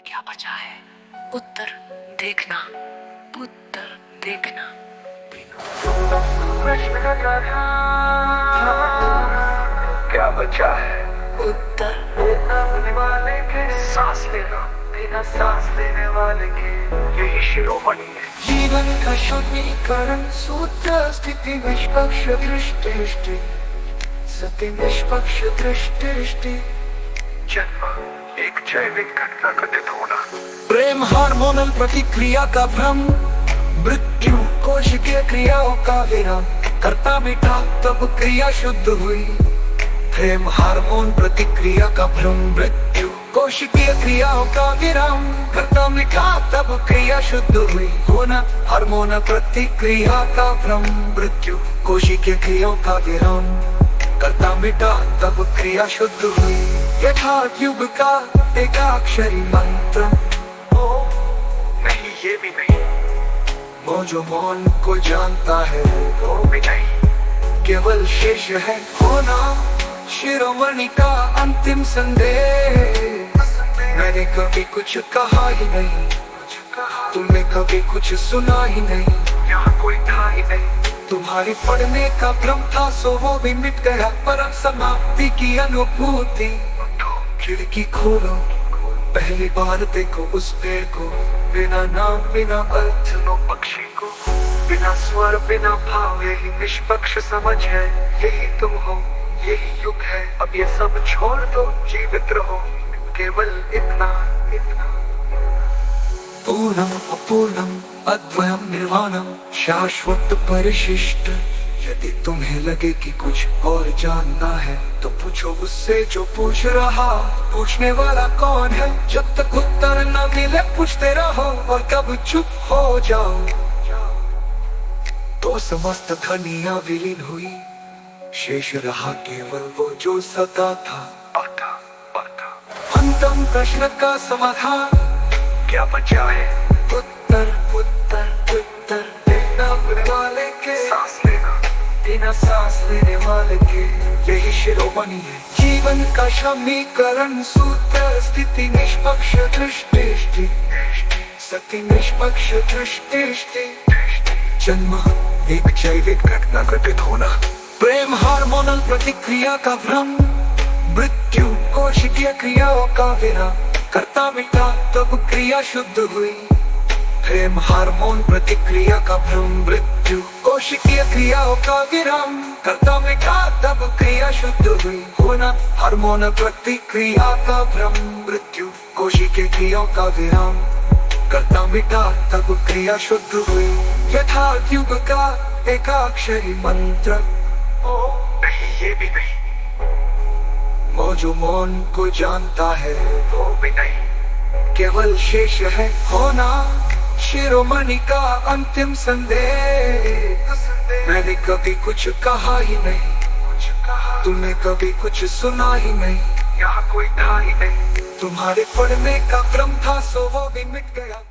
क्या बचा है? उत्तर देखना, उत्तर देखना। क्या बचा है? उत्तर लेने वाले के सांस लेना, बिना सांस लेने वाले के यही शिरोमणि है। जीवन का समीकरण सूत्र स्थिति निष्पक्ष दृष्टि, सत्य निष्पक्ष दृष्टि। जन्म एक जैविक घटना घटित होना, प्रेम हार्मोनल प्रतिक्रिया का भ्रम, मृत्यु कोशिकीय क्रियाओं का विराम, करता मिटा तब क्रिया शुद्ध हुई। प्रेम हार्मोन प्रतिक्रिया का भ्रम, मृत्यु कोशिकीय क्रियाओं का विराम, करता मिटा तब क्रिया शुद्ध हुई। होना हार्मोन प्रतिक्रिया का भ्रम, मृत्यु कोशिकीय क्रियाओं का विराम, करता मिटा तब क्रिया शुद्ध हुई। यथार्थ युग का एकाक्षरी मंत्र, नहीं ये भी नहीं, वो जो मौन को जानता है वो भी नहीं, केवल शेष है होना शिरोमणि का अंतिम संदेश। मैंने कभी कुछ कहा ही नहीं, तुमने कभी कुछ सुना ही नहीं, यहाँ कोई था ही नहीं। तुम्हारी पढ़ने का भ्रम था सो वो भी मिट गया, परम समाप्ति की अनुभूति। खिड़की खोलो, पहली बार देखो उस पेड़ को, बिना नाम बिना अर्थ नो पक्षी को, बिना स्वर बिना भाव, यही निष्पक्ष समझ है, यही तुम हो, यही युग है। अब ये सब छोड़ दो, जीवित रहो, केवल इतना इतना। पूर्णम अपूर्णम अद्वयम निर्वाणम, शाश्वत परिशिष्ट। यदि तुम्हें लगे कि कुछ और जानना है तो पूछो उससे जो पूछ रहा। पूछने वाला कौन है? जब तक उत्तर न मिले पूछते रहो, और कब चुप हो जाओ तो समस्त ध्वनियां विलीन हुई, शेष रहा केवल वो जो सदा था। अंतिम प्रश्न का समाधान, क्या बचा है? उत्तर उत्तर उत्तर देखना, वाले के सांस लेना, बिना सांस लेने वाले के यही शिरोमणि है। जीवन का समीकरण सूत्र स्थिति निष्पक्ष दृष्टि, सत्य निष्पक्ष दृष्टि। जन्म एक जैविक घटना घटित होना, प्रेम हार्मोनल प्रतिक्रिया का भ्रम, मृत्यु कोशिकीय क्रियाओं का विराम, करता मिटा तब क्रिया शुद्ध हुई। प्रेम हार्मोन प्रतिक्रिया का भ्रम, मृत्यु कोशिकीय क्रियाओं का विराम, करता मिटा तब क्रिया शुद्ध हुई। होना हार्मोन प्रतिक्रिया का भ्रम, मृत्यु कोशिकीय क्रियाओं का विराम, करता मिटा तब क्रिया शुद्ध हुई। यथार्थ युग का एकाक्षरी मंत्र, नहीं ये भी नहीं, वो जो मौन को जानता है वो भी नहीं, केवल शेष है होना शिरोमणि का अंतिम संदेश। मैंने कभी कुछ कहा ही नहीं, तुमने कभी कुछ सुना ही नहीं, यहाँ कोई था ही नहीं। तुम्हारे पढ़ने का भ्रम था सो वो भी मिट गया।